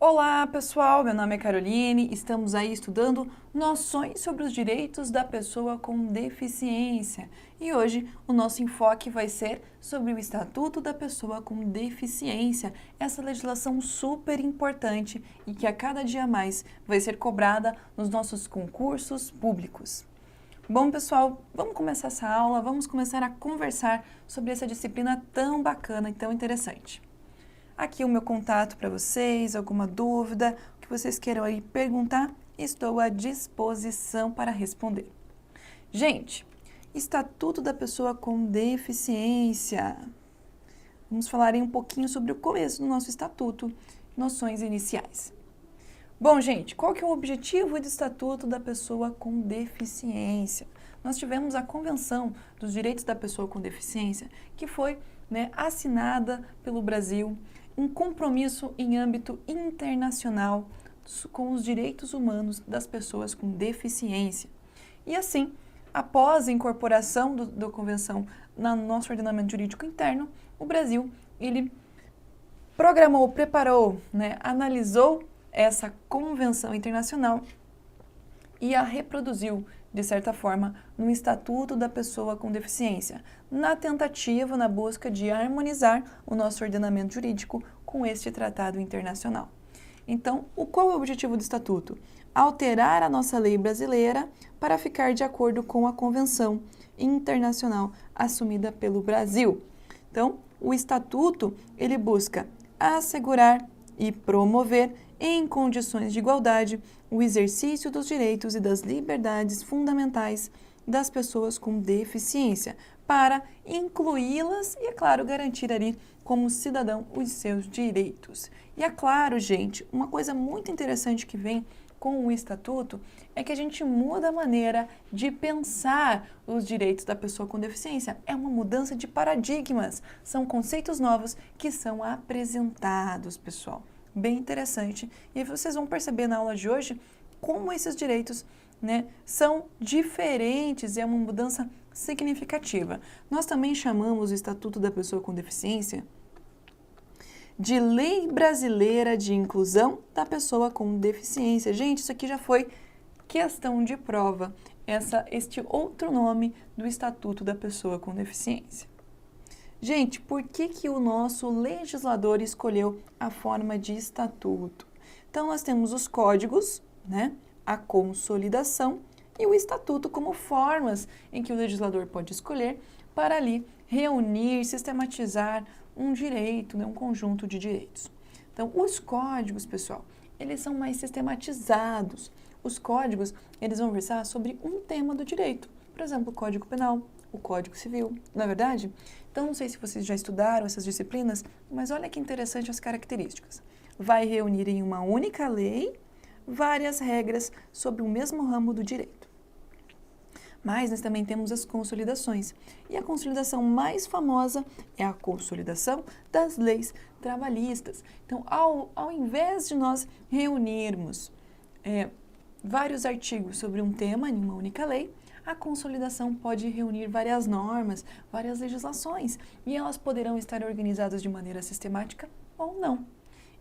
Olá, pessoal! Meu nome é Caroline. Estamos aí estudando noções sobre os direitos da pessoa com deficiência. E hoje o nosso enfoque vai ser sobre o Estatuto da Pessoa com Deficiência, essa legislação super importante e que a cada dia mais vai ser cobrada nos nossos concursos públicos. Bom, pessoal, vamos começar essa aula, vamos começar a conversar sobre essa disciplina tão bacana e tão interessante. Aqui o meu contato para vocês, alguma dúvida, o que vocês queiram aí perguntar, estou à disposição para responder. Gente, Estatuto da Pessoa com Deficiência. Vamos falar aí um pouquinho sobre o começo do nosso estatuto, noções iniciais. Bom, gente, qual que é o objetivo do Estatuto da Pessoa com Deficiência? Nós tivemos a Convenção dos Direitos da Pessoa com Deficiência, que foi assinada pelo Brasil, um compromisso em âmbito internacional com os direitos humanos das pessoas com deficiência. E assim, após a incorporação da Convenção no nosso ordenamento jurídico interno, o Brasil, ele preparou, analisou essa convenção internacional e a reproduziu, de certa forma, no Estatuto da Pessoa com Deficiência, na tentativa, na busca de harmonizar o nosso ordenamento jurídico com este tratado internacional. Então, qual é o objetivo do Estatuto? Alterar a nossa lei brasileira para ficar de acordo com a Convenção Internacional assumida pelo Brasil. Então, o Estatuto, ele busca assegurar e promover em condições de igualdade o exercício dos direitos e das liberdades fundamentais das pessoas com deficiência, para incluí-las e, é claro, garantir ali como cidadão os seus direitos. E é claro, gente, uma coisa muito interessante que vem com o Estatuto é que a gente muda a maneira de pensar os direitos da pessoa com deficiência. É uma mudança de paradigmas, são conceitos novos que são apresentados, pessoal. Bem interessante. E aí vocês vão perceber na aula de hoje como esses direitos são diferentes e é uma mudança significativa. Nós também chamamos o Estatuto da Pessoa com Deficiência de Lei Brasileira de Inclusão da Pessoa com Deficiência. Gente, isso aqui já foi questão de prova, este outro nome do Estatuto da Pessoa com Deficiência. Gente, por que o nosso legislador escolheu a forma de estatuto? Então, nós temos os códigos, a consolidação e o estatuto como formas em que o legislador pode escolher para ali reunir, sistematizar um direito, um conjunto de direitos. Então, os códigos, pessoal, eles são mais sistematizados. Os códigos, eles vão versar sobre um tema do direito. Por exemplo, o Código Penal, o Código Civil, não é verdade? Então, não sei se vocês já estudaram essas disciplinas, mas olha que interessante as características. Vai reunir em uma única lei várias regras sobre o mesmo ramo do direito. Mas nós também temos as consolidações. E a consolidação mais famosa é a consolidação das leis trabalhistas. Então, ao invés de nós reunirmos vários artigos sobre um tema em uma única lei, a consolidação pode reunir várias normas, várias legislações, e elas poderão estar organizadas de maneira sistemática ou não.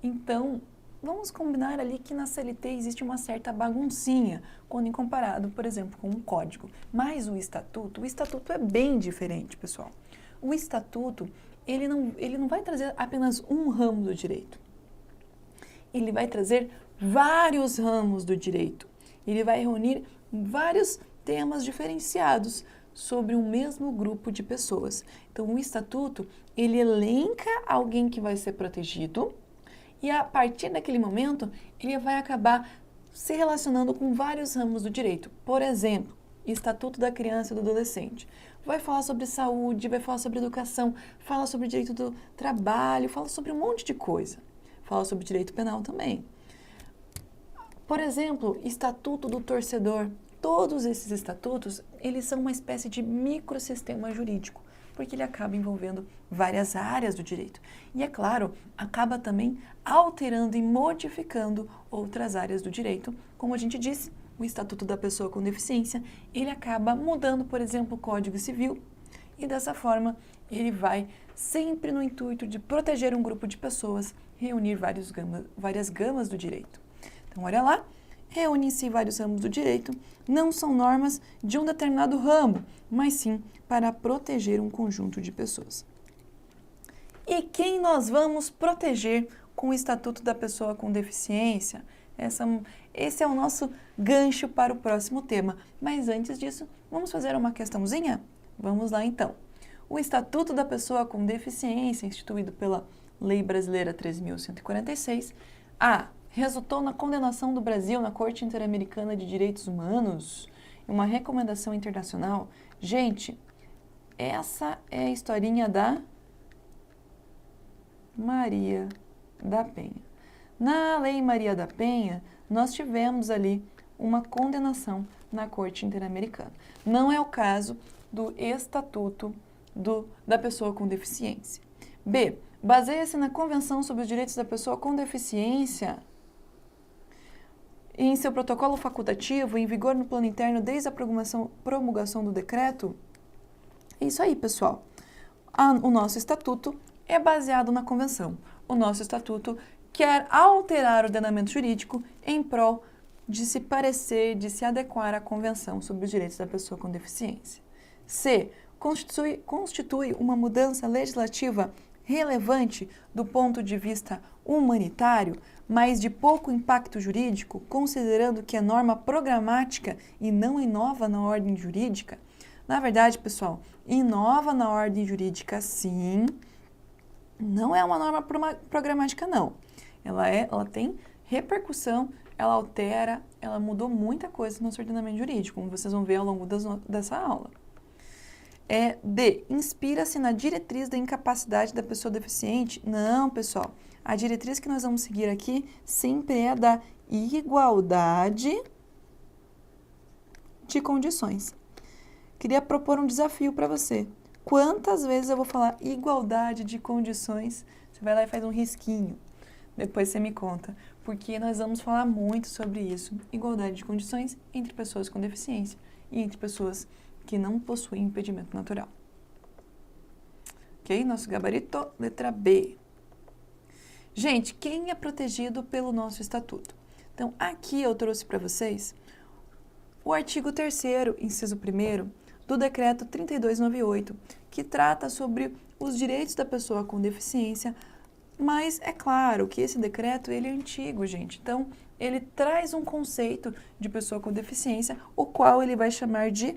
Então, vamos combinar ali que na CLT existe uma certa baguncinha, quando comparado, por exemplo, com um código. Mas o estatuto é bem diferente, pessoal. O estatuto, ele não vai trazer apenas um ramo do direito. Ele vai trazer vários ramos do direito. Ele vai reunir vários temas diferenciados sobre um mesmo grupo de pessoas. Então, o estatuto, ele elenca alguém que vai ser protegido e, a partir daquele momento, ele vai acabar se relacionando com vários ramos do direito. Por exemplo, Estatuto da Criança e do Adolescente. Vai falar sobre saúde, vai falar sobre educação, fala sobre direito do trabalho, fala sobre um monte de coisa. Fala sobre direito penal também. Por exemplo, Estatuto do Torcedor. Todos esses estatutos, eles são uma espécie de microsistema jurídico, porque ele acaba envolvendo várias áreas do direito. E, é claro, acaba também alterando e modificando outras áreas do direito. Como a gente disse, o Estatuto da Pessoa com Deficiência, ele acaba mudando, por exemplo, o Código Civil, e dessa forma ele vai sempre no intuito de proteger um grupo de pessoas, reunir várias gamas do direito. Então, olha lá, reúnem-se vários ramos do direito, não são normas de um determinado ramo, mas sim para proteger um conjunto de pessoas. E quem nós vamos proteger com o Estatuto da Pessoa com Deficiência? Esse é o nosso gancho para o próximo tema. Mas antes disso, vamos fazer uma questãozinha? Vamos lá então. O Estatuto da Pessoa com Deficiência, instituído pela Lei Brasileira 3.146, resultou na condenação do Brasil na Corte Interamericana de Direitos Humanos, uma recomendação internacional. Gente, essa é a historinha da Maria da Penha. Na Lei Maria da Penha, nós tivemos ali uma condenação na Corte Interamericana. Não é o caso do Estatuto da Pessoa com Deficiência. B. Baseia-se na Convenção sobre os Direitos da Pessoa com Deficiência e em seu protocolo facultativo, em vigor no plano interno desde a promulgação do decreto. É isso aí, pessoal. O nosso estatuto é baseado na Convenção. O nosso estatuto quer alterar o ordenamento jurídico em prol de se parecer, de se adequar à Convenção sobre os Direitos da Pessoa com Deficiência. C. Constitui uma mudança legislativa relevante do ponto de vista humanitário, mas de pouco impacto jurídico, considerando que é norma programática e não inova na ordem jurídica. Na verdade, pessoal, inova na ordem jurídica, sim. Não é uma norma programática, não. Ela tem repercussão, ela altera, ela mudou muita coisa no nosso ordenamento jurídico, como vocês vão ver ao longo dessa aula. D. Inspira-se na diretriz da incapacidade da pessoa deficiente. Não, pessoal. A diretriz que nós vamos seguir aqui sempre é a da igualdade de condições. Queria propor um desafio para você. Quantas vezes eu vou falar igualdade de condições? Você vai lá e faz um risquinho. Depois você me conta. Porque nós vamos falar muito sobre isso. Igualdade de condições entre pessoas com deficiência e entre pessoas que não possuem impedimento natural. Ok? Nosso gabarito, letra B. Gente, quem é protegido pelo nosso estatuto? Então, aqui eu trouxe para vocês o artigo 3º, inciso 1º, do decreto 3298, que trata sobre os direitos da pessoa com deficiência, mas é claro que esse decreto ele é antigo, gente. Então, ele traz um conceito de pessoa com deficiência, o qual ele vai chamar de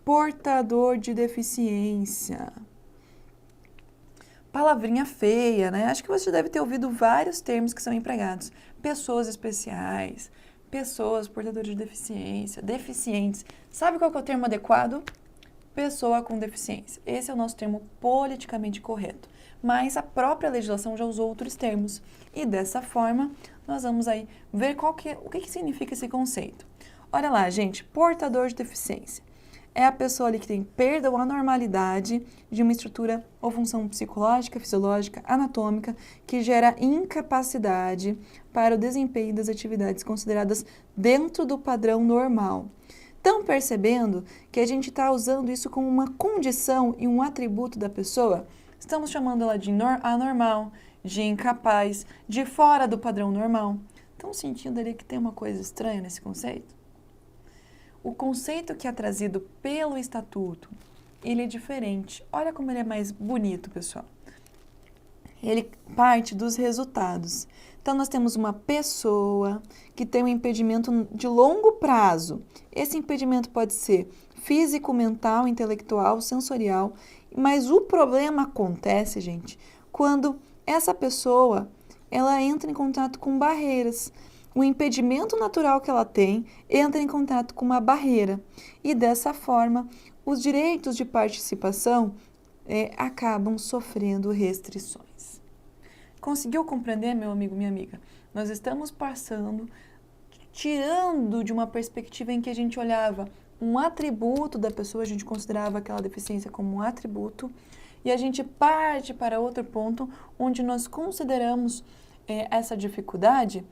portador de deficiência. Palavrinha feia, né? Acho que você deve ter ouvido vários termos que são empregados. Pessoas especiais, pessoas portadoras de deficiência, deficientes. Sabe qual que é o termo adequado? Pessoa com deficiência. Esse é o nosso termo politicamente correto. Mas a própria legislação já usou outros termos. E dessa forma, nós vamos aí ver o que significa esse conceito. Olha lá, gente, portador de deficiência. É a pessoa ali que tem perda ou anormalidade de uma estrutura ou função psicológica, fisiológica, anatômica, que gera incapacidade para o desempenho das atividades consideradas dentro do padrão normal. Estão percebendo que a gente está usando isso como uma condição e um atributo da pessoa? Estamos chamando ela de anormal, de incapaz, de fora do padrão normal. Estão sentindo ali que tem uma coisa estranha nesse conceito? O conceito que é trazido pelo Estatuto, ele é diferente. Olha como ele é mais bonito, pessoal. Ele parte dos resultados. Então, nós temos uma pessoa que tem um impedimento de longo prazo. Esse impedimento pode ser físico, mental, intelectual, sensorial, mas o problema acontece, gente, quando essa pessoa, ela entra em contato com barreiras. O impedimento natural que ela tem entra em contato com uma barreira e, dessa forma, os direitos de participação acabam sofrendo restrições. Conseguiu compreender, meu amigo, minha amiga? Nós estamos tirando de uma perspectiva em que a gente olhava um atributo da pessoa, a gente considerava aquela deficiência como um atributo, e a gente parte para outro ponto onde nós consideramos essa dificuldade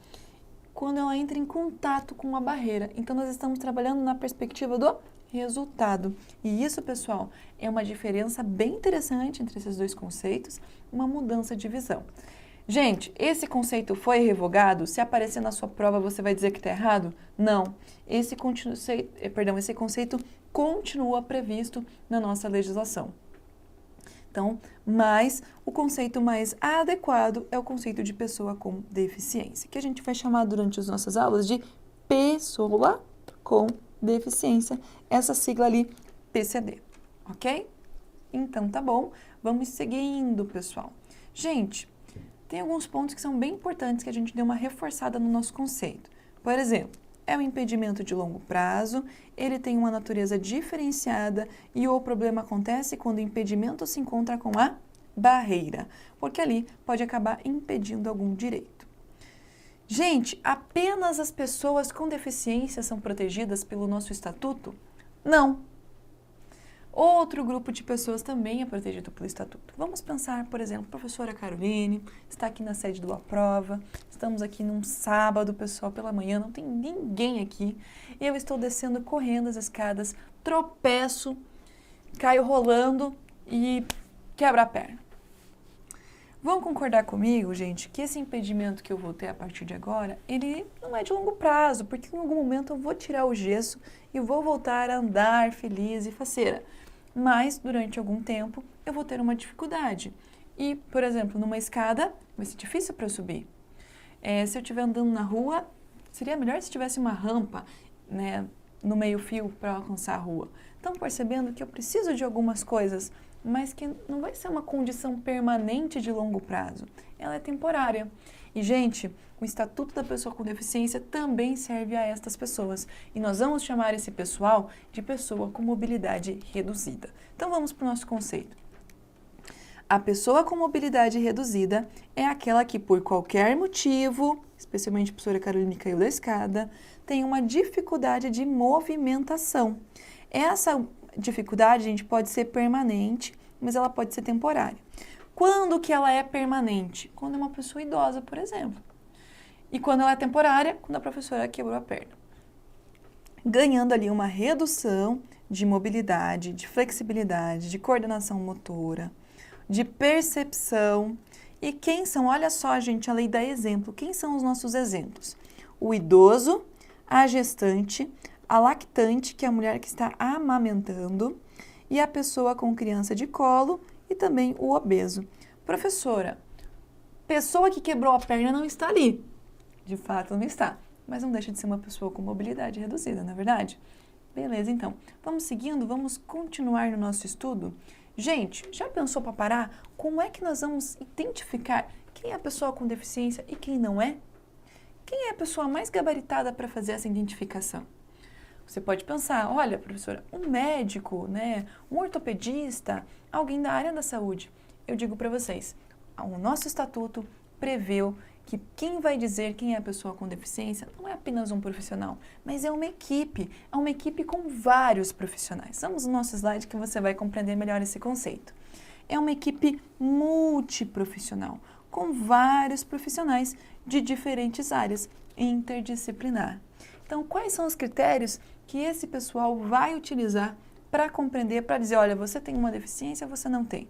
quando ela entra em contato com uma barreira. Então, nós estamos trabalhando na perspectiva do resultado. E isso, pessoal, é uma diferença bem interessante entre esses dois conceitos, uma mudança de visão. Gente, esse conceito foi revogado? Se aparecer na sua prova, você vai dizer que está errado? Não. Esse conceito continua previsto na nossa legislação. Então, mas o conceito mais adequado é o conceito de pessoa com deficiência, que a gente vai chamar durante as nossas aulas de pessoa com deficiência, essa sigla ali, PCD, ok? Então, tá bom, vamos seguindo, pessoal. Gente, tem alguns pontos que são bem importantes que a gente deu uma reforçada no nosso conceito. Por exemplo, é um impedimento de longo prazo, ele tem uma natureza diferenciada e o problema acontece quando o impedimento se encontra com a barreira, porque ali pode acabar impedindo algum direito. Gente, apenas as pessoas com deficiência são protegidas pelo nosso estatuto? Não. Outro grupo de pessoas também é protegido pelo estatuto. Vamos pensar, por exemplo, a professora Caroline, está aqui na sede do Aprova, estamos aqui num sábado, pessoal, pela manhã, não tem ninguém aqui, eu estou descendo correndo as escadas, tropeço, caio rolando e quebro a perna. Vão concordar comigo, gente, que esse impedimento que eu vou ter a partir de agora, ele não é de longo prazo, porque em algum momento eu vou tirar o gesso e vou voltar a andar feliz e faceira. Mas, durante algum tempo, eu vou ter uma dificuldade. E, por exemplo, numa escada, vai ser difícil para eu subir. Se eu estiver andando na rua, seria melhor se tivesse uma rampa, né, no meio-fio para alcançar a rua. Estão percebendo que eu preciso de algumas coisas, mas que não vai ser uma condição permanente de longo prazo. Ela é temporária. E, gente, o Estatuto da Pessoa com Deficiência também serve a estas pessoas. E nós vamos chamar esse pessoal de pessoa com mobilidade reduzida. Então, vamos para o nosso conceito. A pessoa com mobilidade reduzida é aquela que, por qualquer motivo, especialmente a professora Caroline caiu da escada, tem uma dificuldade de movimentação. Essa dificuldade, gente, pode ser permanente, mas ela pode ser temporária. Quando que ela é permanente? Quando é uma pessoa idosa, por exemplo. E quando ela é temporária? Quando a professora quebrou a perna. Ganhando ali uma redução de mobilidade, de flexibilidade, de coordenação motora, de percepção. E quem são? Olha só, gente, a lei dá exemplo. Quem são os nossos exemplos? O idoso, a gestante, a lactante, que é a mulher que está amamentando, e a pessoa com criança de colo e também o obeso. Professora, pessoa que quebrou a perna não está ali. De fato, não está. Mas não deixa de ser uma pessoa com mobilidade reduzida, não é verdade? Beleza, então. Vamos seguindo, vamos continuar no nosso estudo. Gente, já pensou para parar? Como é que nós vamos identificar quem é a pessoa com deficiência e quem não é? Quem é a pessoa mais gabaritada para fazer essa identificação? Você pode pensar, olha, professora, um médico, né, um ortopedista, alguém da área da saúde. Eu digo para vocês, o nosso estatuto preveu que quem vai dizer quem é a pessoa com deficiência não é apenas um profissional, mas é uma equipe com vários profissionais. Vamos no nosso slide que você vai compreender melhor esse conceito. É uma equipe multiprofissional, com vários profissionais de diferentes áreas, interdisciplinar. Então, quais são os critérios que esse pessoal vai utilizar para compreender, para dizer, olha, você tem uma deficiência, você não tem?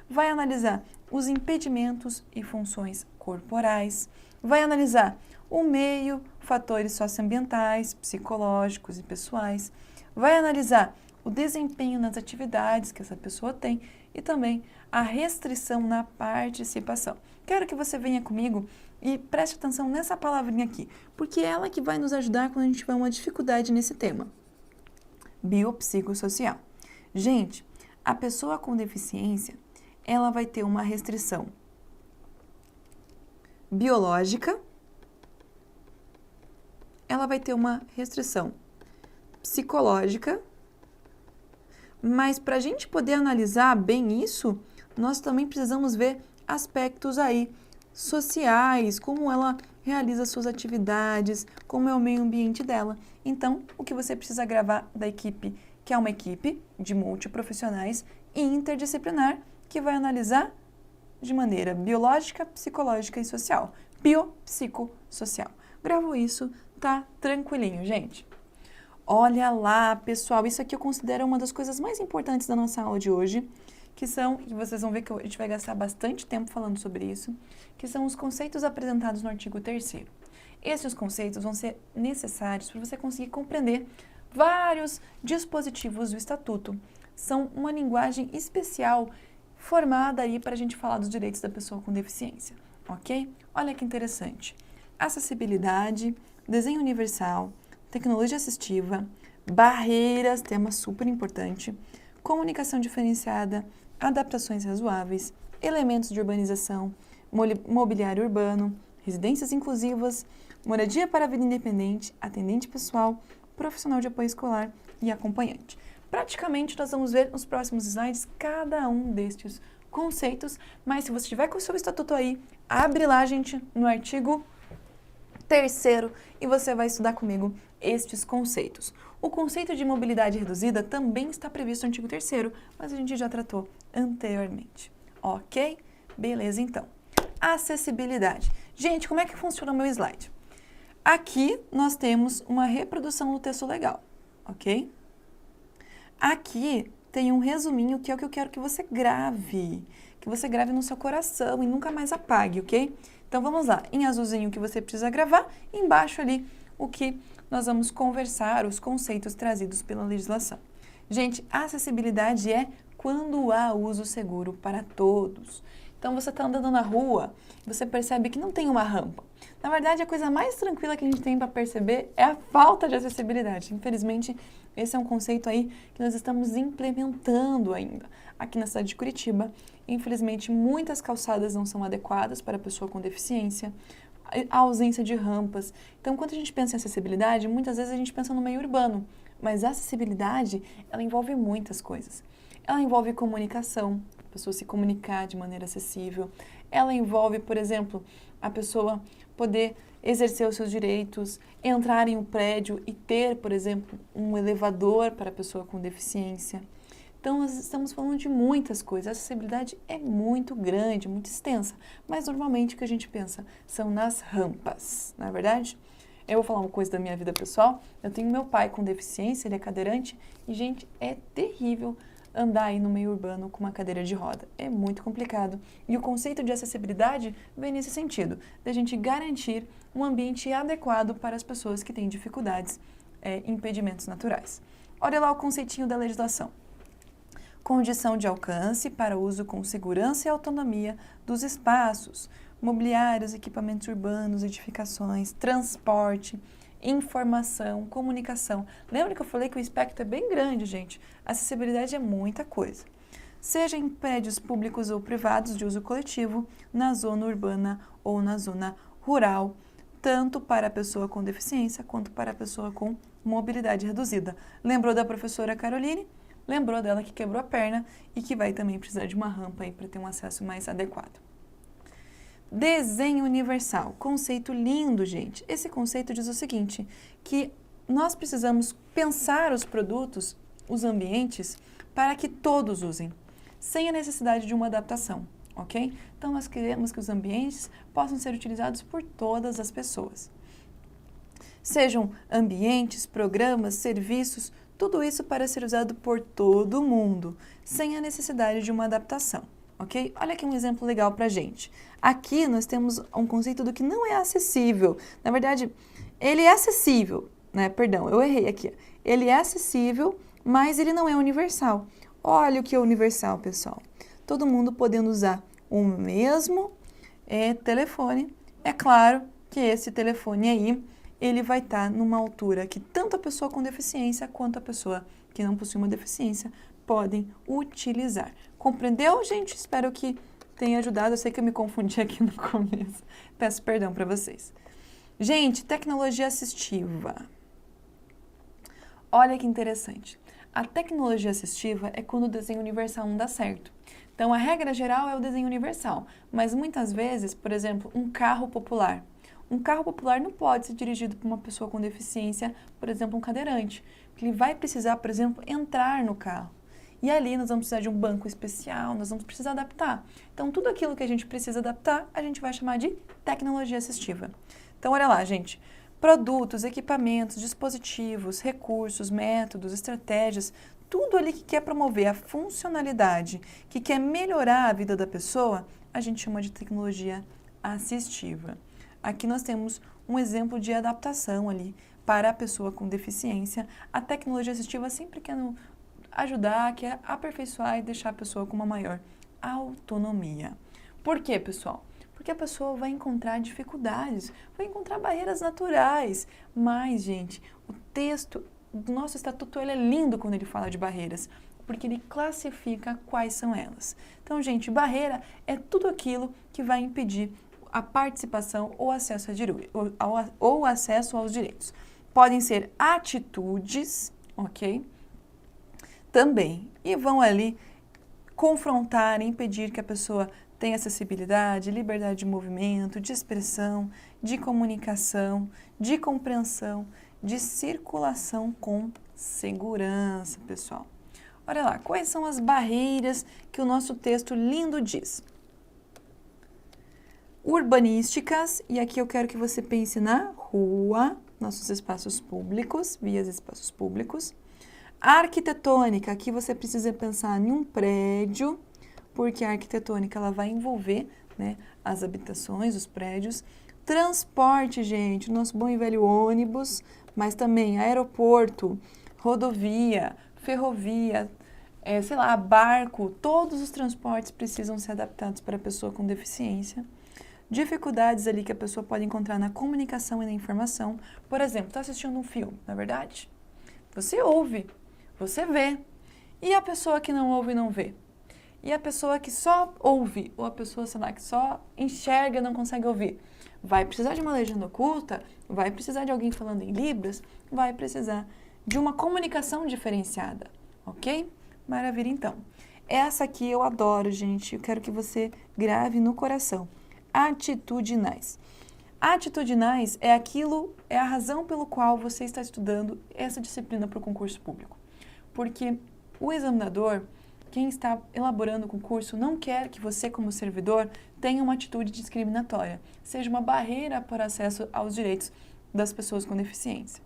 Vai analisar os impedimentos e funções corporais, vai analisar o meio, fatores socioambientais, psicológicos e pessoais, vai analisar o desempenho nas atividades que essa pessoa tem e também a restrição na participação. Quero que você venha comigo e preste atenção nessa palavrinha aqui, porque é ela que vai nos ajudar quando a gente tiver uma dificuldade nesse tema. Biopsicossocial. Gente, a pessoa com deficiência, ela vai ter uma restrição biológica, ela vai ter uma restrição psicológica, mas para a gente poder analisar bem isso, nós também precisamos ver aspectos aí sociais, como ela realiza suas atividades, como é o meio ambiente dela. Então, o que você precisa gravar da equipe, que é uma equipe de multiprofissionais e interdisciplinar, que vai analisar de maneira biológica, psicológica e social. Biopsicossocial. Gravou isso, tá tranquilinho, gente. Olha lá, pessoal, isso aqui eu considero uma das coisas mais importantes da nossa aula de hoje, que são, e vocês vão ver que a gente vai gastar bastante tempo falando sobre isso, que são os conceitos apresentados no artigo 3º. Esses conceitos vão ser necessários para você conseguir compreender vários dispositivos do Estatuto. São uma linguagem especial formada aí para a gente falar dos direitos da pessoa com deficiência, ok? Olha que interessante. Acessibilidade, desenho universal, tecnologia assistiva, barreiras, tema super importante, comunicação diferenciada, adaptações razoáveis, elementos de urbanização, mobiliário urbano, residências inclusivas, moradia para a vida independente, atendente pessoal, profissional de apoio escolar e acompanhante. Praticamente nós vamos ver nos próximos slides cada um destes conceitos, mas se você tiver com o seu estatuto aí, abre lá, gente, no artigo 3º e você vai estudar comigo estes conceitos. O conceito de mobilidade reduzida também está previsto no artigo 3º, mas a gente já tratou anteriormente, ok? Beleza, então. Acessibilidade. Gente, como é que funciona o meu slide? Aqui nós temos uma reprodução do texto legal, ok? Aqui tem um resuminho que é o que eu quero que você grave no seu coração e nunca mais apague, ok? Então vamos lá, em azulzinho o que você precisa gravar, embaixo ali o que nós vamos conversar, os conceitos trazidos pela legislação. Gente, acessibilidade é quando há uso seguro para todos. Então você está andando na rua, você percebe que não tem uma rampa. Na verdade, a coisa mais tranquila que a gente tem para perceber é a falta de acessibilidade. Infelizmente, esse é um conceito aí que nós estamos implementando ainda aqui na cidade de Curitiba. Infelizmente, muitas calçadas não são adequadas para a pessoa com deficiência, a ausência de rampas. Então, quando a gente pensa em acessibilidade, muitas vezes a gente pensa no meio urbano, mas a acessibilidade, ela envolve muitas coisas. Ela envolve comunicação, a pessoa se comunicar de maneira acessível. Ela envolve, por exemplo, a pessoa poder exercer os seus direitos, entrar em um prédio e ter, por exemplo, um elevador para a pessoa com deficiência. Então, nós estamos falando de muitas coisas. A acessibilidade é muito grande, muito extensa, mas normalmente o que a gente pensa são nas rampas, não é verdade? Eu vou falar uma coisa da minha vida pessoal. Eu tenho meu pai com deficiência, ele é cadeirante, e, gente, é terrível andar aí no meio urbano com uma cadeira de roda. É muito complicado. E o conceito de acessibilidade vem nesse sentido, da gente garantir um ambiente adequado para as pessoas que têm dificuldades, impedimentos naturais. Olha lá o conceitinho da legislação. Condição de alcance para uso com segurança e autonomia dos espaços, mobiliários, equipamentos urbanos, edificações, transporte, informação, comunicação. Lembra que eu falei que o espectro é bem grande, gente? Acessibilidade é muita coisa. Seja em prédios públicos ou privados de uso coletivo, na zona urbana ou na zona rural, tanto para a pessoa com deficiência quanto para a pessoa com mobilidade reduzida. Lembrou da professora Caroline? Lembrou dela que quebrou a perna e que vai também precisar de uma rampa aí para ter um acesso mais adequado. Desenho universal, conceito lindo, gente. Esse conceito diz o seguinte, que nós precisamos pensar os produtos, os ambientes, para que todos usem, sem a necessidade de uma adaptação, ok? Então, nós queremos que os ambientes possam ser utilizados por todas as pessoas. Sejam ambientes, programas, serviços, tudo isso para ser usado por todo mundo, sem a necessidade de uma adaptação. Ok? Olha aqui um exemplo legal pra gente. Aqui nós temos um conceito do que não é acessível. Na verdade, ele é acessível, né? Perdão, eu errei aqui. Ele é acessível, mas ele não é universal. Olha o que é universal, pessoal. Todo mundo podendo usar o mesmo telefone. É claro que esse telefone aí, ele vai estar numa altura que tanto a pessoa com deficiência quanto a pessoa que não possui uma deficiência podem utilizar. Compreendeu, gente? Espero que tenha ajudado. Eu sei que eu me confundi aqui no começo. Peço perdão para vocês. Gente, tecnologia assistiva. Olha que interessante. A tecnologia assistiva é quando o desenho universal não dá certo. Então, a regra geral é o desenho universal, mas muitas vezes, por exemplo, um carro popular. Um carro popular não pode ser dirigido por uma pessoa com deficiência, por exemplo, um cadeirante, porque ele vai precisar, por exemplo, entrar no carro. E ali nós vamos precisar de um banco especial, nós vamos precisar adaptar. Então, tudo aquilo que a gente precisa adaptar, a gente vai chamar de tecnologia assistiva. Então, olha lá, gente. produtos, equipamentos, dispositivos, recursos, métodos, estratégias, tudo ali que quer promover a funcionalidade, que quer melhorar a vida da pessoa, a gente chama de tecnologia assistiva. Aqui nós temos um exemplo de adaptação ali para a pessoa com deficiência. A tecnologia assistiva sempre quer ajudar, quer aperfeiçoar e deixar a pessoa com uma maior autonomia. Por quê, pessoal? Porque a pessoa vai encontrar dificuldades, vai encontrar barreiras naturais. Mas, gente, o texto do nosso estatuto ele é lindo quando ele fala de barreiras, porque ele classifica quais são elas. Então, gente, barreira é tudo aquilo que vai impedir a participação ou acesso aos direitos. Podem ser atitudes, ok? Também. E vão ali confrontar, impedir que a pessoa tenha acessibilidade, liberdade de movimento, de expressão, de comunicação, de compreensão, de circulação com segurança, pessoal. Olha lá, quais são as barreiras que o nosso texto lindo diz? Urbanísticas, e aqui eu quero que você pense na rua, nossos espaços públicos, vias e espaços públicos. Arquitetônica, aqui você precisa pensar em um prédio, porque a arquitetônica ela vai envolver, né, as habitações, os prédios. Transporte, gente, o nosso bom e velho ônibus, mas também aeroporto, rodovia, ferrovia, sei lá, barco, todos os transportes precisam ser adaptados para a pessoa com deficiência. Dificuldades ali que a pessoa pode encontrar na comunicação e na informação. Por exemplo, está assistindo um filme, não é verdade? Você ouve, você vê. E a pessoa que não ouve e não vê? E a pessoa que só ouve, ou a pessoa, sei lá, que só enxerga e não consegue ouvir? Vai precisar de uma legenda oculta? Vai precisar de alguém falando em Libras? Vai precisar de uma comunicação diferenciada, ok? Maravilha, então. Essa aqui eu adoro, gente. Eu quero que você grave no coração. Atitudinais. Atitudinais é a razão pelo qual você está estudando essa disciplina para o concurso público. Porque o examinador, quem está elaborando o concurso, não quer que você, como servidor, tenha uma atitude discriminatória, seja uma barreira para acesso aos direitos das pessoas com deficiência.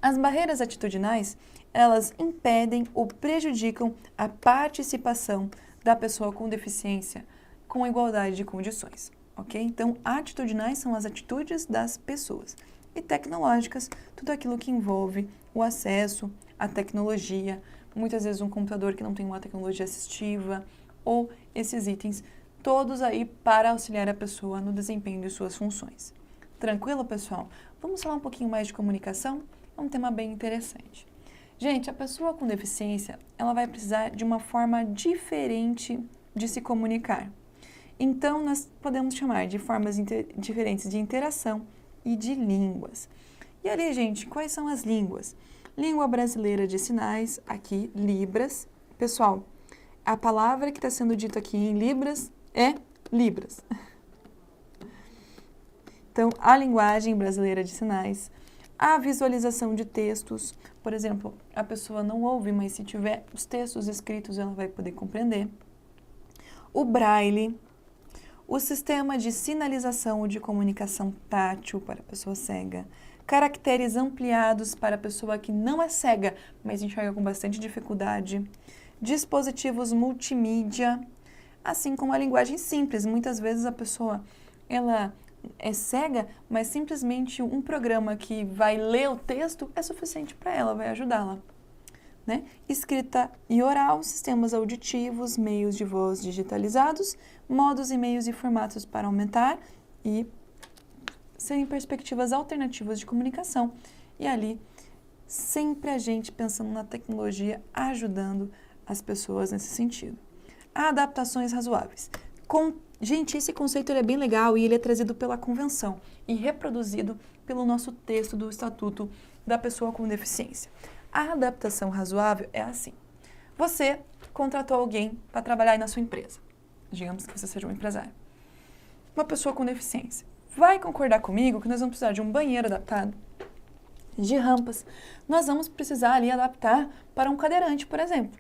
As barreiras atitudinais, elas impedem ou prejudicam a participação da pessoa com deficiência com igualdade de condições, ok? Então, atitudinais são as atitudes das pessoas. E tecnológicas, tudo aquilo que envolve o acesso à tecnologia, muitas vezes um computador que não tem uma tecnologia assistiva, ou esses itens, todos aí para auxiliar a pessoa no desempenho de suas funções. Tranquilo, pessoal? Vamos falar um pouquinho mais de comunicação? É um tema bem interessante. Gente, a pessoa com deficiência, ela vai precisar de uma forma diferente de se comunicar. Então, nós podemos chamar de formas diferentes de interação e de línguas. E ali, gente, quais são as línguas? Língua brasileira de sinais, aqui, Libras. Pessoal, a palavra que está sendo dita aqui em Libras é Libras. Então, a linguagem brasileira de sinais, a visualização de textos, por exemplo, a pessoa não ouve, mas se tiver os textos escritos, ela vai poder compreender. O braille, o sistema de sinalização ou de comunicação tátil para a pessoa cega, caracteres ampliados para a pessoa que não é cega, mas enxerga com bastante dificuldade, dispositivos multimídia, assim como a linguagem simples. Muitas vezes a pessoa, ela é cega, mas simplesmente um programa que vai ler o texto é suficiente para ela, vai ajudá-la. Né? Escrita e oral, sistemas auditivos, meios de voz digitalizados, modos e meios e formatos para aumentar e serem perspectivas alternativas de comunicação. E ali, sempre a gente pensando na tecnologia, ajudando as pessoas nesse sentido. Adaptações razoáveis. Gente, esse conceito ele é bem legal e ele é trazido pela convenção e reproduzido pelo nosso texto do Estatuto da Pessoa com Deficiência. A adaptação razoável é assim. Você contratou alguém para trabalhar aí na sua empresa. Digamos que você seja um empresário. Uma pessoa com deficiência. Vai concordar comigo que nós vamos precisar de um banheiro adaptado, de rampas. Nós vamos precisar ali adaptar para um cadeirante, por exemplo.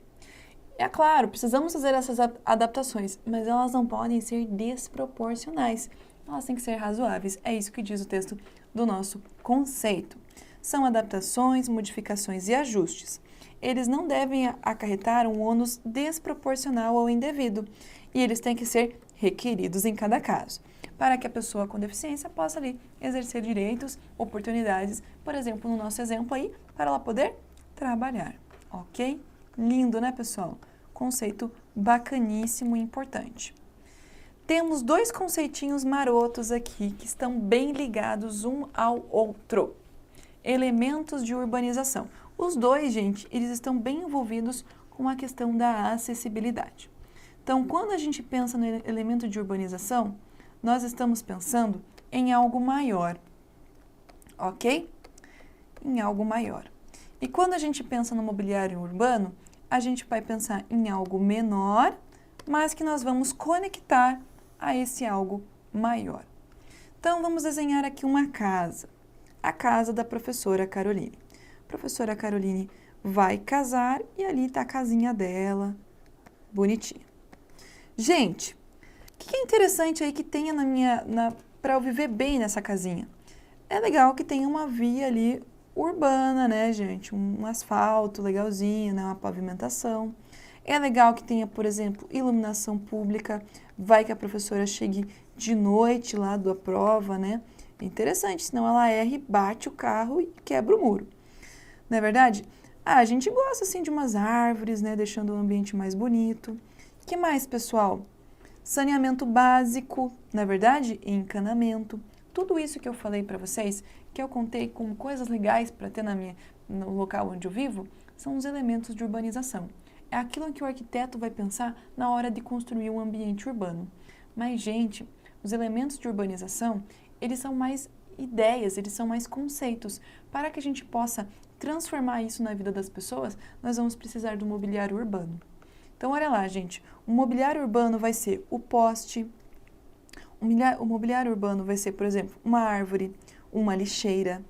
É claro, precisamos fazer essas adaptações, mas elas não podem ser desproporcionais. elas têm que ser razoáveis. É isso que diz o texto do nosso conceito. São adaptações, modificações e ajustes. Eles não devem acarretar um ônus desproporcional ou indevido, e eles têm que ser requeridos em cada caso, para que a pessoa com deficiência possa ali exercer direitos, oportunidades, por exemplo, no nosso exemplo aí, para ela poder trabalhar, ok? Lindo, né, pessoal? Conceito bacaníssimo e importante. Temos dois conceitinhos marotos aqui que estão bem ligados um ao outro. Elementos de urbanização. Os dois, gente, eles estão bem envolvidos com a questão da acessibilidade. Então, quando a gente pensa no elemento de urbanização, nós estamos pensando em algo maior, ok? Em algo maior. E quando a gente pensa no mobiliário urbano, a gente vai pensar em algo menor, mas que nós vamos conectar a esse algo maior. Então, vamos desenhar aqui uma casa, a casa da professora Caroline. A professora Caroline vai casar e ali está a casinha dela, bonitinha. Gente, o que é interessante aí que tenha para eu viver bem nessa casinha? É legal que tenha uma via ali urbana, né, gente? Um asfalto legalzinho, né? Uma pavimentação. É legal que tenha, por exemplo, iluminação pública. Vai que a professora chegue de noite lá da prova, né? É interessante, senão ela erra e bate o carro e quebra o muro. Não é verdade? A gente gosta, assim, de umas árvores, né? Deixando o ambiente mais bonito. O que mais, pessoal? Saneamento básico, não é verdade? Encanamento. Tudo isso que eu falei para vocês, que eu contei como coisas legais para ter no local onde eu vivo, são os elementos de urbanização. É aquilo que o arquiteto vai pensar na hora de construir um ambiente urbano. Mas, gente, os elementos de urbanização, eles são mais ideias, eles são mais conceitos. Para que a gente possa transformar isso na vida das pessoas, nós vamos precisar do mobiliário urbano. Então, olha lá, gente, o mobiliário urbano vai ser o poste, o mobiliário urbano vai ser, por exemplo, uma árvore, uma lixeira,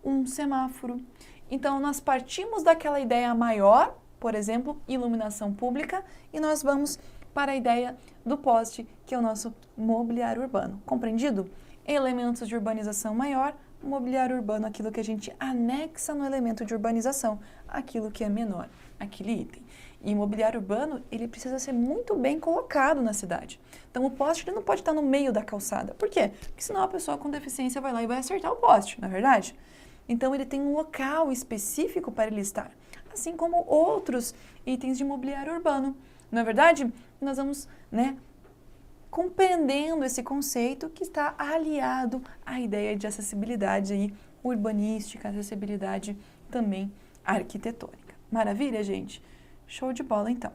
um semáforo. Então, nós partimos daquela ideia maior, por exemplo, iluminação pública, e nós vamos para a ideia do poste, que é o nosso mobiliário urbano. Compreendido? Elementos de urbanização maior, mobiliário urbano, aquilo que a gente anexa no elemento de urbanização, aquilo que é menor, aquele item. E o mobiliário urbano, ele precisa ser muito bem colocado na cidade. Então, o poste ele não pode estar no meio da calçada. Por quê? Porque senão a pessoa com deficiência vai lá e vai acertar o poste, não é verdade? Então, ele tem um local específico para ele estar, assim como outros itens de mobiliário urbano. Não é verdade? Nós vamos, né, compreendendo esse conceito que está aliado à ideia de acessibilidade aí, urbanística, acessibilidade também arquitetônica. Maravilha, gente? Show de bola, então.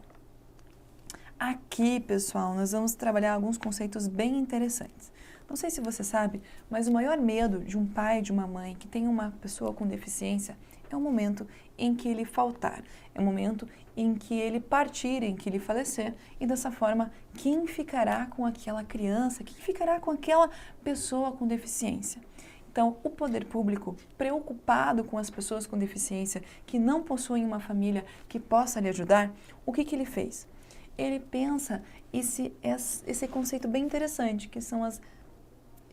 Aqui, pessoal, nós vamos trabalhar alguns conceitos bem interessantes. Não sei se você sabe, mas o maior medo de um pai e de uma mãe que tem uma pessoa com deficiência é o momento em que ele faltar, é o momento em que ele partir, em que ele falecer, e dessa forma, quem ficará com aquela criança, quem ficará com aquela pessoa com deficiência? Então, o poder público, preocupado com as pessoas com deficiência que não possuem uma família que possa lhe ajudar, o que ele fez? Ele pensa esse conceito bem interessante, que são as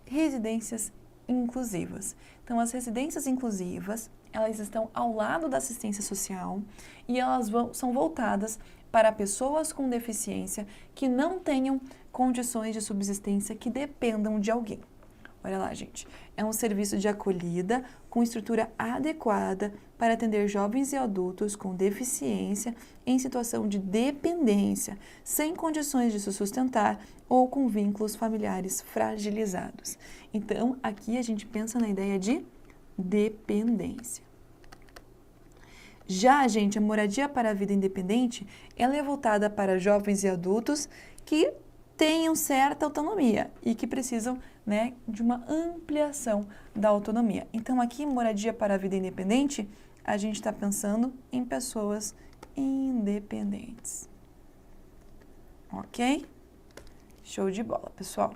residências inclusivas. Então, as residências inclusivas, elas estão ao lado da assistência social e elas são voltadas para pessoas com deficiência que não tenham condições de subsistência que dependam de alguém. Olha lá, gente, é um serviço de acolhida com estrutura adequada para atender jovens e adultos com deficiência em situação de dependência, sem condições de se sustentar ou com vínculos familiares fragilizados. Então, aqui a gente pensa na ideia de dependência. Já, gente, a moradia para a vida independente, ela é voltada para jovens e adultos que tenham certa autonomia e que precisam, né, de uma ampliação da autonomia. Então, aqui, moradia para a vida independente, a gente está pensando em pessoas independentes. Ok? Show de bola, pessoal.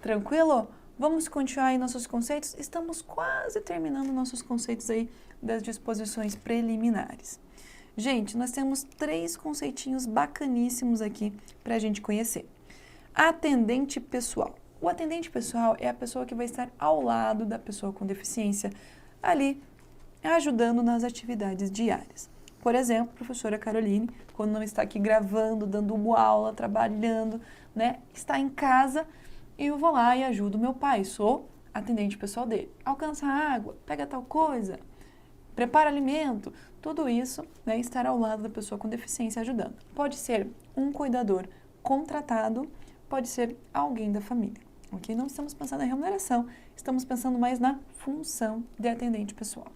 Tranquilo? Vamos continuar aí nossos conceitos? Estamos quase terminando nossos conceitos aí das disposições preliminares. Gente, nós temos 3 conceitinhos bacaníssimos aqui para a gente conhecer. Atendente pessoal. O atendente pessoal é a pessoa que vai estar ao lado da pessoa com deficiência, ali ajudando nas atividades diárias. Por exemplo, a professora Caroline, quando não está aqui gravando, dando uma aula, trabalhando, né, está em casa e eu vou lá e ajudo meu pai, sou atendente pessoal dele. Alcança água, pega tal coisa, prepara alimento, tudo isso, né, estar ao lado da pessoa com deficiência ajudando. Pode ser um cuidador contratado, pode ser alguém da família. Ok? Não estamos pensando em remuneração, estamos pensando mais na função de atendente pessoal.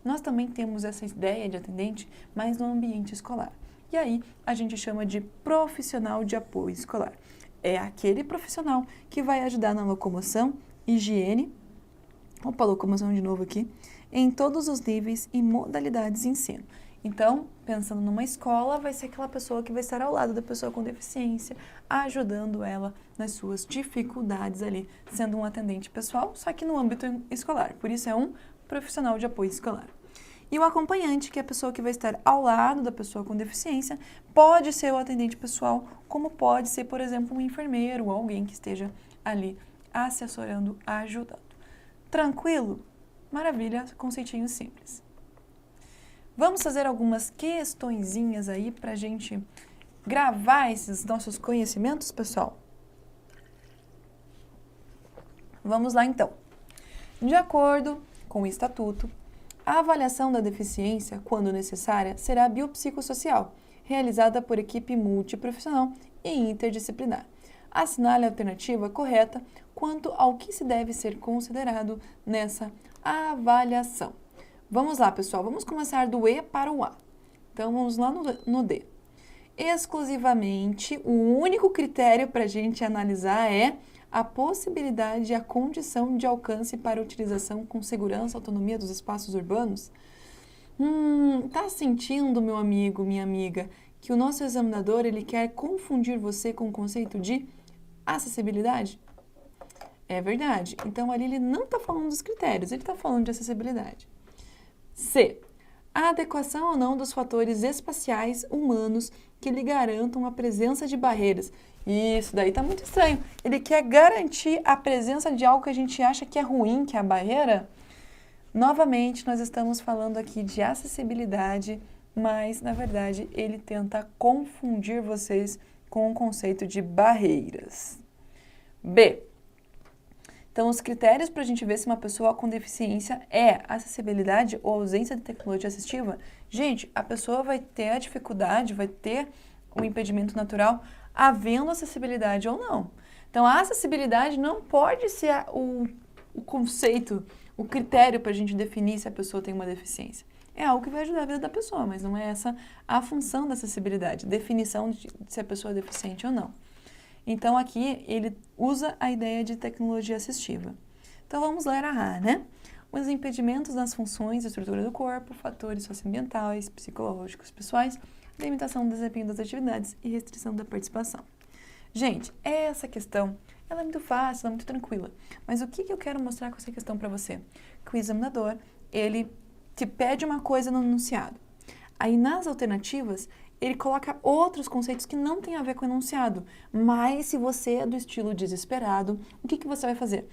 Nós também temos essa ideia de atendente, mas no ambiente escolar. E aí, a gente chama de profissional de apoio escolar. É aquele profissional que vai ajudar na locomoção, higiene, locomoção de novo aqui, em todos os níveis e modalidades de ensino. Então, pensando numa escola, vai ser aquela pessoa que vai estar ao lado da pessoa com deficiência, ajudando ela nas suas dificuldades ali, sendo um atendente pessoal, só que no âmbito escolar. Por isso é um profissional de apoio escolar. E o acompanhante, que é a pessoa que vai estar ao lado da pessoa com deficiência, pode ser o atendente pessoal, como pode ser, por exemplo, um enfermeiro ou alguém que esteja ali assessorando, ajudando. Tranquilo? Maravilha, conceitinho simples. Vamos fazer algumas questõezinhas aí para a gente gravar esses nossos conhecimentos, pessoal? Vamos lá, então. De acordo com o Estatuto, a avaliação da deficiência, quando necessária, será biopsicossocial, realizada por equipe multiprofissional e interdisciplinar. Assinale a alternativa correta quanto ao que se deve ser considerado nessa avaliação. Vamos lá, pessoal, vamos começar do E para o A. Então, vamos lá no D. Exclusivamente, o único critério para a gente analisar é a possibilidade e a condição de alcance para utilização com segurança e autonomia dos espaços urbanos? Tá sentindo, meu amigo, minha amiga, que o nosso examinador ele quer confundir você com o conceito de acessibilidade? É verdade. Então, ali ele não está falando dos critérios, ele está falando de acessibilidade. C. A adequação ou não dos fatores espaciais humanos que lhe garantam a presença de barreiras. Isso daí está muito estranho. Ele quer garantir a presença de algo que a gente acha que é ruim, que é a barreira. Novamente, nós estamos falando aqui de acessibilidade, mas, na verdade, ele tenta confundir vocês com o conceito de barreiras. B. Então, os critérios para a gente ver se uma pessoa com deficiência é acessibilidade ou ausência de tecnologia assistiva, gente, a pessoa vai ter a dificuldade, vai ter o impedimento natural, havendo acessibilidade ou não. Então, a acessibilidade não pode ser o conceito, o critério para a gente definir se a pessoa tem uma deficiência. É algo que vai ajudar a vida da pessoa, mas não é essa a função da acessibilidade, definição de se a pessoa é deficiente ou não. Então, aqui, ele usa a ideia de tecnologia assistiva. Então, vamos ler a A, né? Os impedimentos nas funções e estrutura do corpo, fatores socioambientais, psicológicos, pessoais, limitação do desempenho das atividades e restrição da participação. Gente, essa questão, ela é muito fácil, ela é muito tranquila. Mas o que eu quero mostrar com essa questão para você? Que o examinador, ele te pede uma coisa no enunciado. Aí, nas alternativas, ele coloca outros conceitos que não têm a ver com o enunciado. Mas, se você é do estilo desesperado, o que você vai fazer?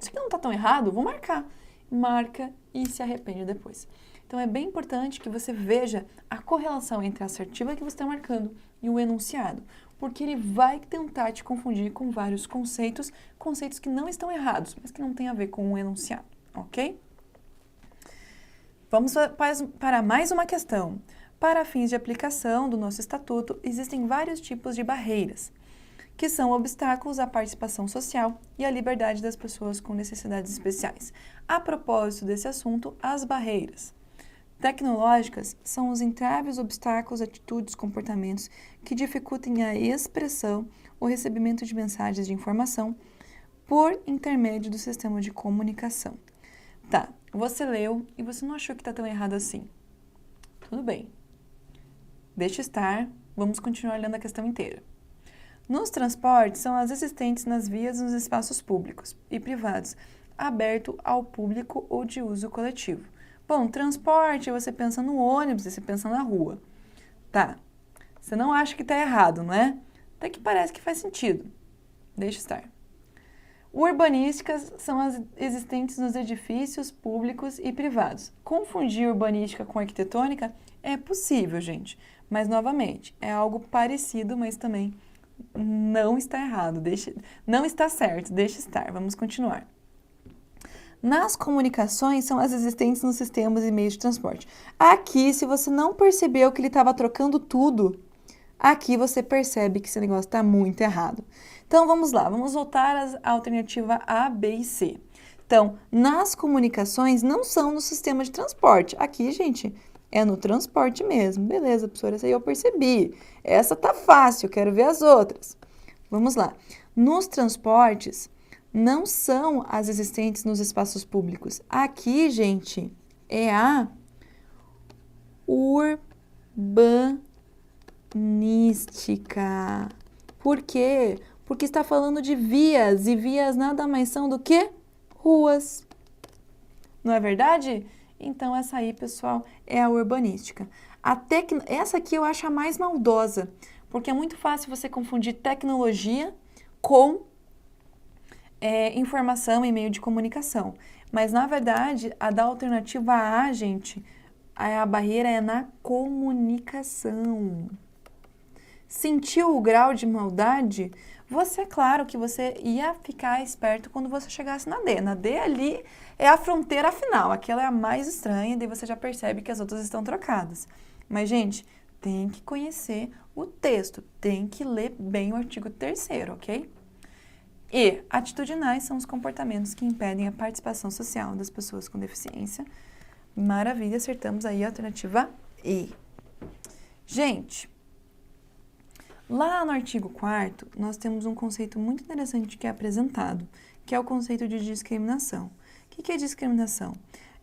Isso aqui não está tão errado, vou marcar. Marca e se arrepende depois. Então, é bem importante que você veja a correlação entre a assertiva que você está marcando e o enunciado, porque ele vai tentar te confundir com vários conceitos que não estão errados, mas que não têm a ver com o enunciado, ok? Vamos para mais uma questão. Para fins de aplicação do nosso estatuto, existem vários tipos de barreiras, que são obstáculos à participação social e à liberdade das pessoas com necessidades especiais. A propósito desse assunto, as barreiras tecnológicas são os entraves, obstáculos, atitudes, comportamentos que dificultem a expressão ou recebimento de mensagens de informação por intermédio do sistema de comunicação. Tá, você leu e você não achou que está tão errado assim. Tudo bem. Deixa estar, vamos continuar lendo a questão inteira. Nos transportes, são as existentes nas vias e nos espaços públicos e privados, aberto ao público ou de uso coletivo. Bom, transporte, você pensa no ônibus, você pensa na rua. Tá, você não acha que está errado, não é? Até que parece que faz sentido. Deixa estar. Urbanísticas são as existentes nos edifícios públicos e privados. Confundir urbanística com arquitetônica é possível, gente. Mas, novamente, é algo parecido, mas também não está errado. Não está certo, deixa estar. Vamos continuar. Nas comunicações, são as existentes nos sistemas e meios de transporte. Aqui, se você não percebeu que ele estava trocando tudo, aqui você percebe que esse negócio está muito errado. Então, vamos lá, vamos voltar à alternativa A, B e C. Então, nas comunicações, não são no sistema de transporte. Aqui, gente, é no transporte mesmo. Beleza, professora, essa aí eu percebi. Essa tá fácil, quero ver as outras. Vamos lá. Nos transportes, não são as existentes nos espaços públicos. Aqui, gente, é a urbanística. Por quê? Porque está falando de vias, e vias nada mais são do que ruas. Não é verdade? Então, essa aí, pessoal, é a urbanística. Essa aqui eu acho a mais maldosa, porque é muito fácil você confundir tecnologia com informação e meio de comunicação. Mas, na verdade, a da alternativa A, gente, a barreira é na comunicação. Sentiu o grau de maldade? É claro que você ia ficar esperto quando você chegasse na D. Na D ali é a fronteira final, aquela é a mais estranha, daí você já percebe que as outras estão trocadas. Mas, gente, tem que conhecer o texto, tem que ler bem o artigo 3º, ok? E atitudinais são os comportamentos que impedem a participação social das pessoas com deficiência. Maravilha, acertamos aí a alternativa E. Gente, lá no artigo 4º, nós temos um conceito muito interessante que é apresentado, que é o conceito de discriminação. O que é discriminação?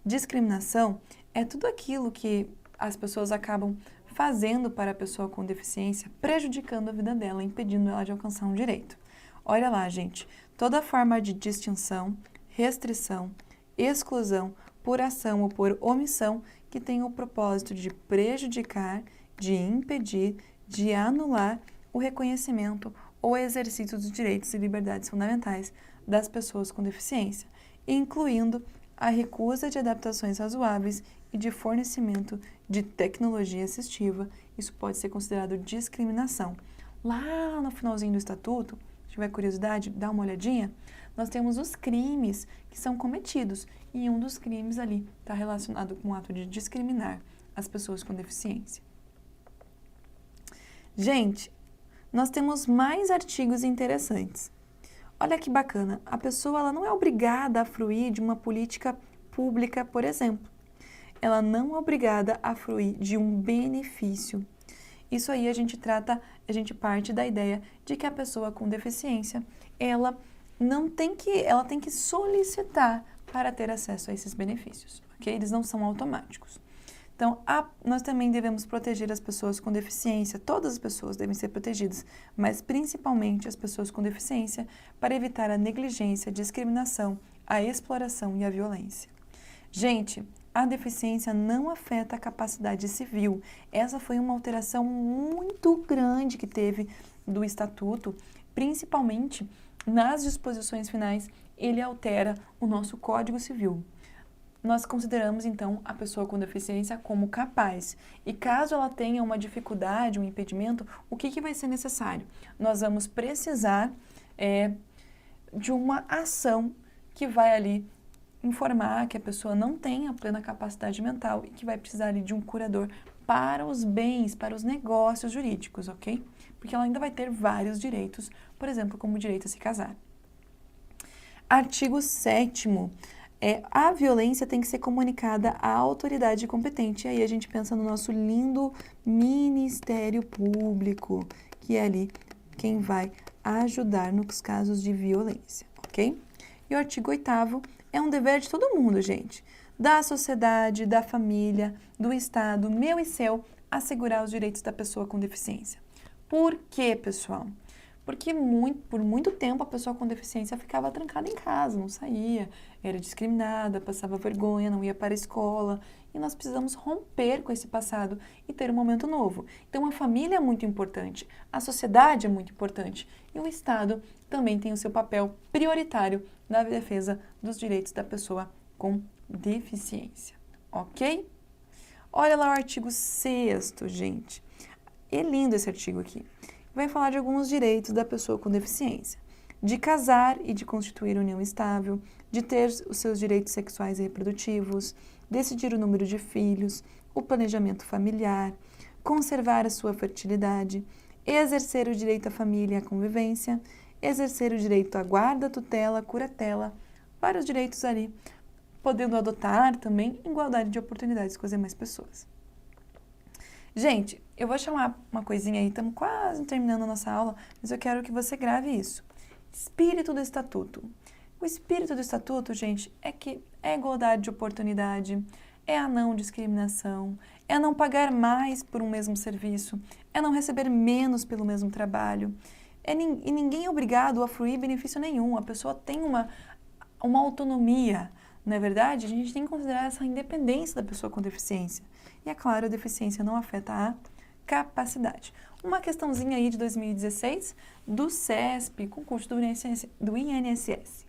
Discriminação é tudo aquilo que as pessoas acabam fazendo para a pessoa com deficiência, prejudicando a vida dela, impedindo ela de alcançar um direito. Olha lá, gente, toda forma de distinção, restrição, exclusão, por ação ou por omissão, que tem o propósito de prejudicar, de impedir, de anular o reconhecimento ou exercício dos direitos e liberdades fundamentais das pessoas com deficiência, incluindo a recusa de adaptações razoáveis e de fornecimento de tecnologia assistiva. Isso pode ser considerado discriminação. Lá no finalzinho do estatuto, se tiver curiosidade, dá uma olhadinha, nós temos os crimes que são cometidos, e um dos crimes ali está relacionado com o ato de discriminar as pessoas com deficiência. Gente, nós temos mais artigos interessantes. Olha que bacana, a pessoa ela não é obrigada a fruir de uma política pública, por exemplo. Ela não é obrigada a fruir de um benefício. Isso aí a gente parte da ideia de que a pessoa com deficiência, ela tem que solicitar para ter acesso a esses benefícios, ok? Eles não são automáticos. Então, nós também devemos proteger as pessoas com deficiência, todas as pessoas devem ser protegidas, mas principalmente as pessoas com deficiência, para evitar a negligência, a discriminação, a exploração e a violência. Gente, a deficiência não afeta a capacidade civil. Essa foi uma alteração muito grande que teve do Estatuto, principalmente nas disposições finais, ele altera o nosso Código Civil. Nós consideramos, então, a pessoa com deficiência como capaz. E caso ela tenha uma dificuldade, um impedimento, o que vai ser necessário? Nós vamos precisar de uma ação que vai ali informar que a pessoa não tem a plena capacidade mental e que vai precisar ali de um curador para os bens, para os negócios jurídicos, ok? Porque ela ainda vai ter vários direitos, por exemplo, como o direito a se casar. Artigo 7º. A violência tem que ser comunicada à autoridade competente. E aí a gente pensa no nosso lindo Ministério Público, que é ali quem vai ajudar nos casos de violência, ok? E o artigo 8º é um dever de todo mundo, gente, da sociedade, da família, do Estado, meu e seu, assegurar os direitos da pessoa com deficiência. Por quê, pessoal? Porque por muito tempo a pessoa com deficiência ficava trancada em casa, não saía, era discriminada, passava vergonha, não ia para a escola. E nós precisamos romper com esse passado e ter um momento novo. Então a família é muito importante, a sociedade é muito importante e o Estado também tem o seu papel prioritário na defesa dos direitos da pessoa com deficiência, ok? Olha lá o artigo 6º, gente. É lindo esse artigo aqui. Vai falar de alguns direitos da pessoa com deficiência. De casar e de constituir união estável, de ter os seus direitos sexuais e reprodutivos, decidir o número de filhos, o planejamento familiar, conservar a sua fertilidade, exercer o direito à família e à convivência, exercer o direito à guarda, tutela, curatela, vários direitos ali, podendo adotar também igualdade de oportunidades com as demais pessoas. Gente, eu vou chamar uma coisinha aí, estamos quase terminando a nossa aula, mas eu quero que você grave isso. Espírito do Estatuto. O espírito do Estatuto, gente, é que é igualdade de oportunidade, é a não discriminação, é não pagar mais por um mesmo serviço, é não receber menos pelo mesmo trabalho. E ninguém é obrigado a fruir benefício nenhum, a pessoa tem uma autonomia. Não é verdade? A gente tem que considerar essa independência da pessoa com deficiência. E, é claro, a deficiência não afeta a capacidade. Uma questãozinha aí de 2016 do CESP, concurso do INSS.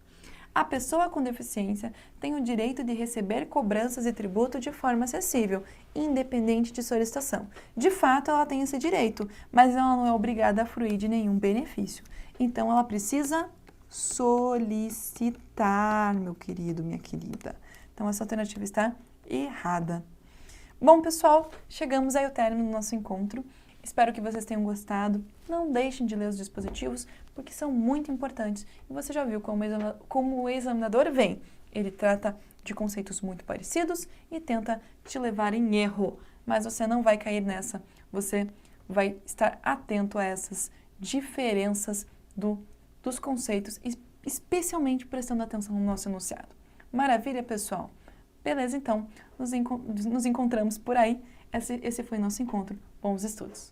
A pessoa com deficiência tem o direito de receber cobranças e tributo de forma acessível, independente de solicitação. De fato, ela tem esse direito, mas ela não é obrigada a fruir de nenhum benefício. Então, ela precisa solicitar, meu querido, minha querida. Então, essa alternativa está errada. Bom, pessoal, chegamos aí ao término do nosso encontro. Espero que vocês tenham gostado. Não deixem de ler os dispositivos, porque são muito importantes. E você já viu como o examinador vem. Ele trata de conceitos muito parecidos e tenta te levar em erro. Mas você não vai cair nessa. Você vai estar atento a essas diferenças dos conceitos, especialmente prestando atenção no nosso enunciado. Maravilha, pessoal? Beleza, então, nos encontramos por aí. Esse foi o nosso encontro. Bons estudos!